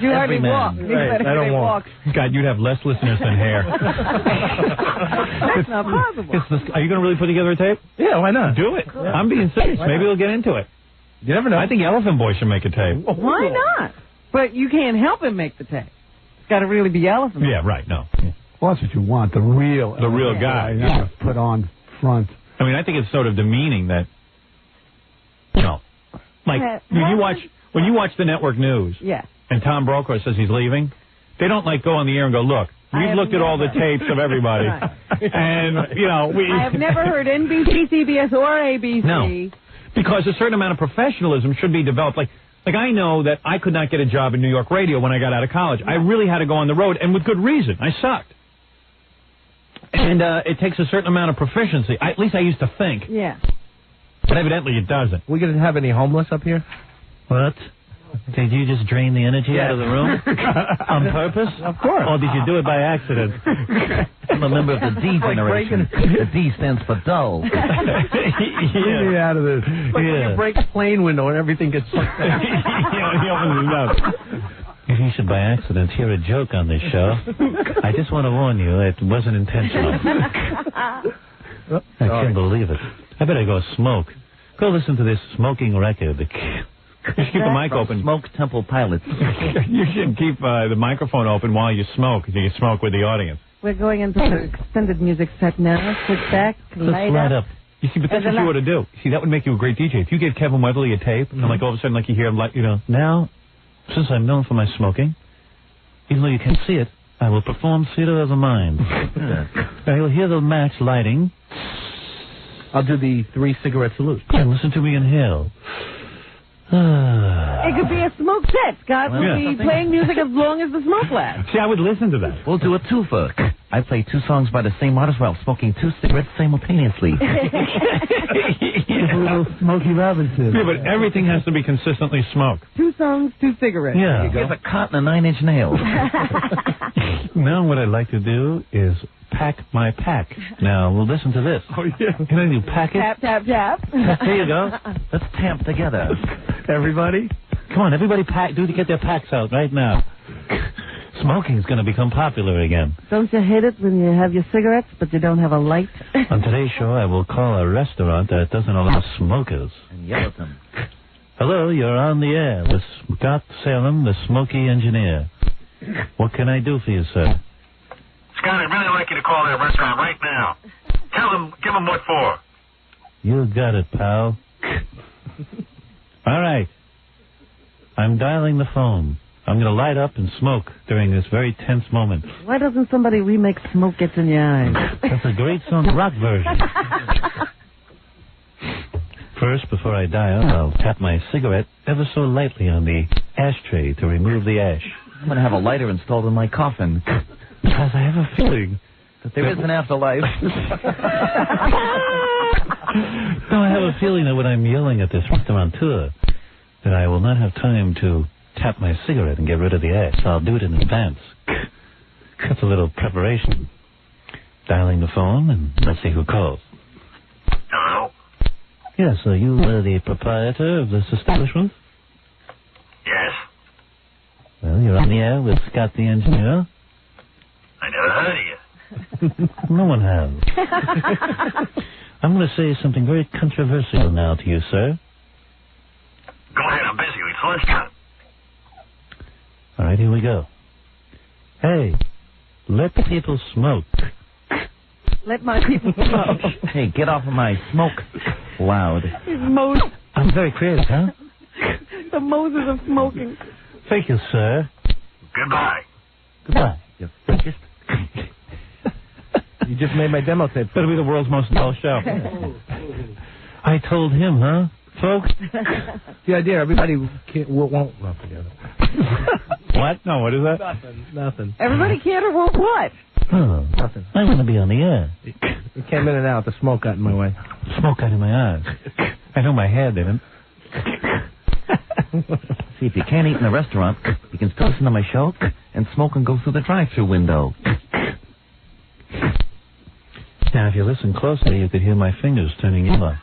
you hardly walk.
Right. I don't walk.
God, you'd have less listeners than hair.
That's not possible.
Are you going to really put together a tape?
Yeah, why not?
Do it. Yeah. I'm being serious. Maybe we'll get into it.
You never know.
I think Elephant Boy should make a tape.
Why not? But you can't help him make the tape. It's got to really be Elephant.
Yeah, right. No.
Well, that's what you want. The real
guy.
Yeah. Put on front.
I mean, I think it's sort of demeaning that, when you watch the network news, and Tom Brokaw says he's leaving, they don't go on the air and go, look, we've looked at all the tapes of everybody, and
I have never heard NBC, CBS, or ABC.
No, because a certain amount of professionalism should be developed. Like I know that I could not get a job in New York radio when I got out of college. I really had to go on the road, and with good reason. I sucked. And it takes a certain amount of proficiency. At least I used to think.
Yeah.
But evidently it doesn't.
We going to have any homeless up here?
What? Did you just drain the energy out of the room? On purpose?
Of course.
Or did you do it by accident? I'm a member of the D generation. The D stands for dull.
Get me out of this.
When you break a plane window and everything gets sucked out.
He opens his mouth.
If you should by accident hear a joke on this show, I just want to warn you, it wasn't intentional. I can't believe it. I better go smoke. Go listen to this smoking record. You should keep the mic open.
Smoke Temple Pilots.
You should keep the microphone open while you smoke, so you smoke with the audience.
We're going into the extended music set now. Sit back, light up.
You see, but that's what you ought to do. See, that would make you a great DJ. If you gave Kevin Wedley a tape, and all of a sudden, you hear him, now, since I'm known for my smoking, even though you can't see it, I will perform theater of the mind. Now you'll hear the match lighting.
I'll do the 3 cigarette salute.
Yeah, listen to me inhale.
It could be a smoke set. Scott will be playing music as long as the smoke lasts.
See, I would listen to that.
We'll do a twofer. I play 2 songs by the same artist while smoking 2 cigarettes simultaneously.
Little Smokey Robinson.
Yeah, but everything has to be consistently smoked.
2 songs, 2 cigarettes.
Yeah. Here's a cot and a 9-inch nail.
Now what I'd like to do is pack my pack. Now, we'll listen to this.
Oh, yeah.
Can I do pack it?
Tap, tap, tap.
Here you go. Let's tamp together.
Everybody? Come on, everybody get their packs out right now. Smoking's going to become popular again.
Don't you hate it when you have your cigarettes, but you don't have a light?
On today's show, I will call a restaurant that doesn't allow smokers.
And yell at them.
Hello, you're on the air with Scott Salem, the smoky engineer. What can I do for you, sir?
Scott, I'd really like you to call that restaurant right now. Give them what for.
You got it, pal. All right. I'm dialing the phone. I'm going to light up and smoke during this very tense moment.
Why doesn't somebody remake Smoke Gets in Your Eyes?
That's a great song, rock version. First, before I dial, I'll tap my cigarette ever so lightly on the ashtray to remove the ash.
I'm going to have a lighter installed in my coffin.
Because I have a feeling
that there is an afterlife.
No, I have a feeling that when I'm yelling at this restaurateur, that I will not have time to tap my cigarette and get rid of the ash. So I'll do it in advance. That's a little preparation. Dialing the phone, and let's see who calls.
Hello?
Yes, are you the proprietor of this establishment?
Yes.
Well, you're on the air with Scott the engineer.
I never heard of you.
No one has. I'm going to say something very controversial now to you, sir.
Go ahead, I'm busy. It's lunchtime.
All right, here we go. Hey, let the people smoke.
Let my people smoke.
Hey, get off of my smoke loud.
I'm very creative, huh?
The Moses of smoking.
Thank you, sir.
Goodbye.
Goodbye.
You fascist.
You just made my demo tape.
That'll be the world's most dull show. I told him, huh, folks?
The idea, everybody won't forget it.
What? No, what is that?
Nothing.
Everybody can't or won't what?
Oh,
Nothing.
I want to be on the air.
It came in and out. The smoke got in my way.
Smoke got in my eyes. I know my hair didn't.
See, if you can't eat in a restaurant, you can still listen to my show and smoke and go through the drive-thru window.
Now, if you listen closely, you could hear my fingers turning yellow.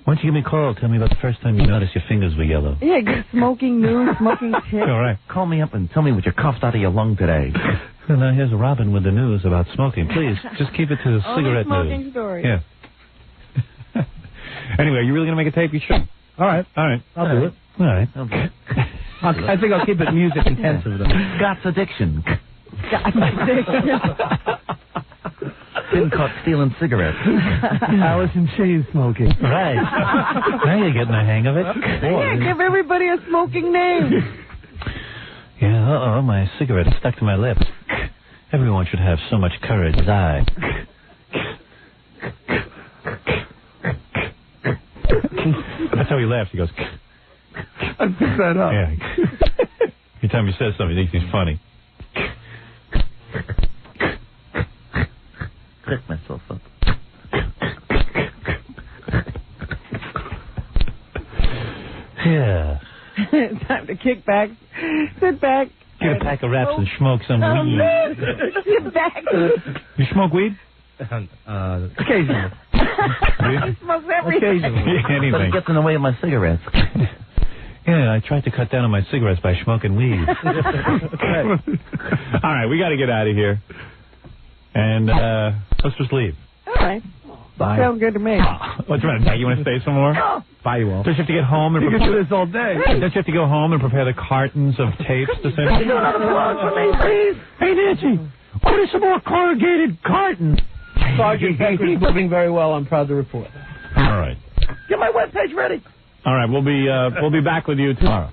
Why don't you give me a call? Tell me about the first time you noticed your fingers were yellow.
Yeah, get smoking news, smoking tips.
All right.
Call me up and tell me what you coughed out of your lung today.
Well, now here's Robin with the news about smoking. Please, just keep it to the cigarette
smoking
news.
story.
Yeah. Anyway, are you really going to make a tape? You should.
All right.
All right.
I'll do it.
All right.
Okay.
I think I'll keep it music intensive, though.
Scott's addiction.
Scott's addiction.
Been caught stealing cigarettes.
Allison Chain smoking.
Right. Now you're getting the hang of it.
Yeah, give everybody a smoking name.
Yeah, uh-oh, my cigarette is stuck to my lips. Everyone should have so much courage as I. That's how he laughs. He goes...
I picked that up.
Yeah. Every time he says something, he thinks he's funny.
Pick myself up.
Yeah.
Time to kick back, sit back.
Get a pack of wraps and smoke some weed.
Sit back.
You smoke weed?
Occasionally.
He smokes everything.
Anything.
But it gets in the way of my cigarettes.
Yeah, I tried to cut down on my cigarettes by smoking weed. All right, we got to get out of here. And let's just leave.
All right.
Bye.
Sounds good to me.
What's the matter? You want to stay some more?
No.
Bye, you all.
Don't you have to get home and
You can
prepare...
do this all day.
Don't you have to go home and prepare the cartons of tapes to send?
Can you do another plug for me, please?
Hey, Nancy, order some more corrugated cartons.
Sergeant Baker is moving very well. I'm proud to report.
All right.
Get my webpage ready.
All right, we'll be back with you tomorrow.